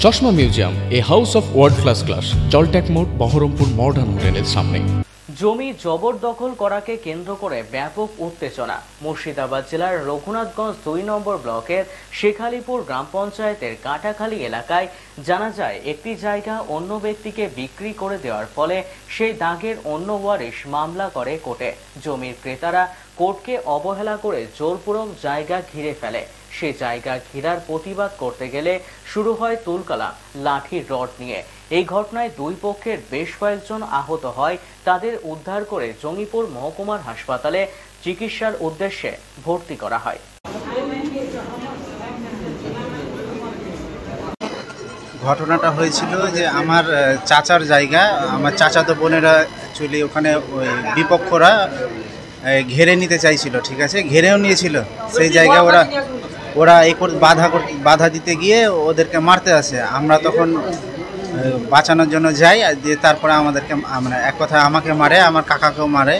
চশমা museum, a house of world class, জলট্যাক মোড়, বহরমপুর মডার্ন হোটেলের সামনে। জমি জবরদখল করাকে কেন্দ্র করে ব্যাপক উত্তেজনা। মুর্শিদাবাদ জেলার রঘুনাথগঞ্জ ২ নম্বর ব্লকের শেখালিপুর গ্রাম পঞ্চায়েতের কাটাখালী এলাকায় জানা যায় একটি জায়গা অন্য ব্যক্তিকে বিক্রি করে দেওয়ার ফলে সেই দাগের অন্য ওয়ারিশ মামলা করে কোর্টে। জমির ক্রেতারা কোর্টকে অবহেলা করে জোরপূর্বক জায়গা ঘিরে ফেলে। সে জায়গা ঘেরার প্রতিবাদ করতে গেলে শুরু হয় তুলকালাম লাঠির রড নিয়ে। এই ঘটনায় দুই পক্ষের বেশ কয়েকজন আহত হয়। তাদের উদ্ধার করে জঙ্গিপুর মহকুমার হাসপাতালে চিকিৎসার উদ্দেশ্যে ভর্তি করা হয়। ঘটনাটা হয়েছিল যে আমার চাচার জায়গা, আমার চাচাতো বোনেরা অ্যাকচুয়ালি ওখানে ওই বিপক্ষরা ঘেরে নিতে চাইছিল, ঠিক আছে, ঘেরেও নিয়েছিল। সেই জায়গা ওরা বাধা দিতে গিয়ে ওদেরকে মারতে আসে। আমরা তখন বাঁচানোর জন্য যাই, দিয়ে তারপরে আমাদেরকে মানে এক কথায় আমাকে মারে, আমার কাকাকেও মারে।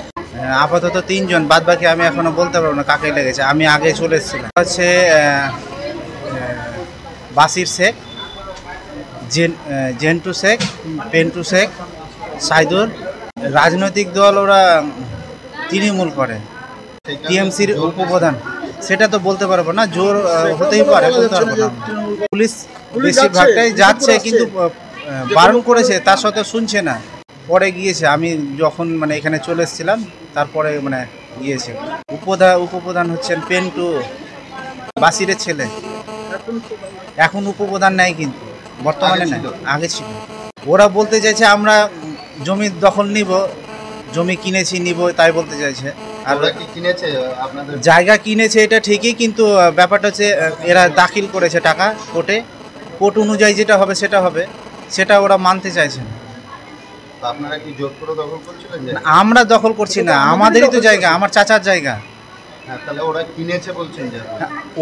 আপাতত ৩ জন, বাদ বাকি আমি এখনো বলতে পারবো না কাকে লেগেছে। আমি আগে চলে এসেছিলাম। হচ্ছে বাসির শেখ, জেন্টু শেখ, পেন্টু শেখ, সাইদুর। রাজনৈতিক দল ওরা তৃণমূল করে, টিএমসির উপপ্রধান। সেটা তো বলতে পারবো না, জোর হতেই পারে, বলতে পারবো না। পুলিশ বেশিরভাগটাই যাচ্ছে, কিন্তু বারণ করেছে, তার সত্ত্বেও শুনছে না। পরে গিয়েছে, আমি যখন মানে এখানে চলে এসেছিলাম তারপরে মানে গিয়েছে। উপপ্রধান হচ্ছেন পেন্টু, বাসিরের ছেলে। এখন উপপ্রধান নেই, কিন্তু বর্তমানে নেই, আগে ছিল। ওরা বলতে চাইছে আমরা জমি দখল নিব, জমি কিনেছি নিব, তাই বলতে চাইছে। আর জায়গা কিনেছে এটা ঠিকই, কিন্তু ব্যাপারটা হচ্ছে এরা দাখিল করেছে টাকা কোর্টে। কোর্ট অনুযায়ী যেটা হবে সেটা হবে, সেটা ওরা মানতে চাইছে না। আপনারা কি জোর করে দখল করছিলেন? আমরা দখল করছি না, আমাদেরই তো জায়গা, আমার চাচার জায়গা। তাহলে ওরা কিনেছে বলছেন?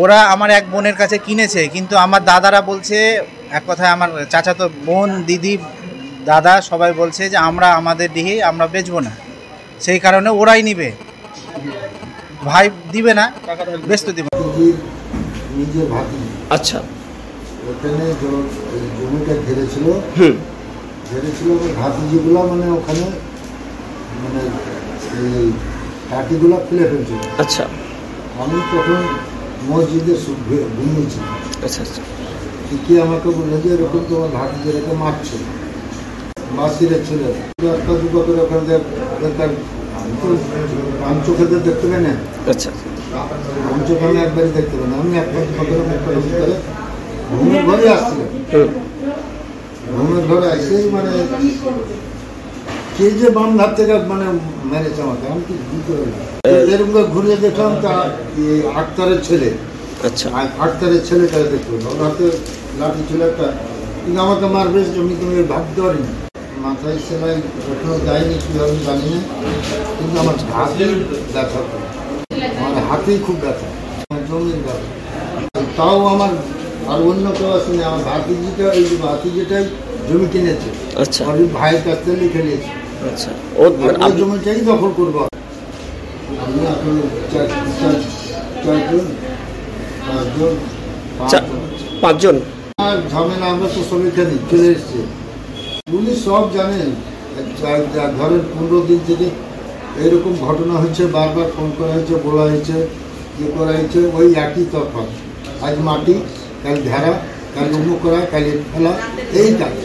ওরা আমার এক বোনের কাছে কিনেছে, কিন্তু আমার দাদারা বলছে, এক কথায় আমার চাচাতো বোন, দিদি, দাদা সবাই বলছে যে আমরা আমাদের দিকে আমরা বেচবো না, সেই কারণে ওরাই নিবে। ভাই দিবে না, বেচতে দিবে। নিজের ভাতি, আচ্ছা, ওখানে জমিটা ঘেরেছিল, ভাতিজিগুলো মানে ওখানে মানে এই কাঠিগুলো ফেলে ফেলছিল। আচ্ছা, আমি তখন মসজিদে ঘুমিয়েছিলাম। আচ্ছা আচ্ছা, ঠিকই আমাকে বললো যে এরকম তোমার ভাতিজিরাকে মারছে, বাসিরের ছেলে। একটা দুটো করে ওখানে আমি তো আমি চোখে দেখতে পাই না। আচ্ছা, আমি চোখে আমি একবারই দেখতে পাই না। আমি একটা করে ঘুমের ঘরে আসছিলাম। ঘুমের ঘরে আসেই মানে কে যে বাম ধার থেকে মানে মেরেছে আমাকে, আমি কি বুঝতে পারি। এরকম করে ঘুরিয়ে দেখলাম তা আক্তারের ছেলে। আচ্ছা, আক্তারের ছেলেটা দেখতে পেলাম, ওর হাতে লাঠি ছিল একটা, কিন্তু আমাকে মারবে আমি তুমি ভাবতে পারিনি। মাথায় সেলাই এখনো যায়নি, কীভাবে জানি না, কিন্তু আমার হাতেই ব্যথা, আমার হাতেই খুব ব্যথা, জমির ব্যথা। তাও আমার আর অন্য কেউ আসেনি, আমার ভাতিজিটা, এই ভাতিজিটাই জমি কিনেছে। আচ্ছা, আর ভাইয়ের কাছ থেকে লিখে নিয়েছে। আচ্ছা, ওই জমিটাই দখল করবো আমি। এখন 5জন ঝামেলা, আমরা তো সব এখানে চলে এসছে। পুলিশ সব জানেন, ধরেন 15 দিন থেকে এরকম ঘটনা হচ্ছে, বারবার ফোন করা হয়েছে, বলা হয়েছে, ইয়ে করা হয়েছে, ওই একই তফাৎ। আজ মাটি, কাল ঘেরা, কাল উমুক করা, কাল ফেলা, এই কাজ।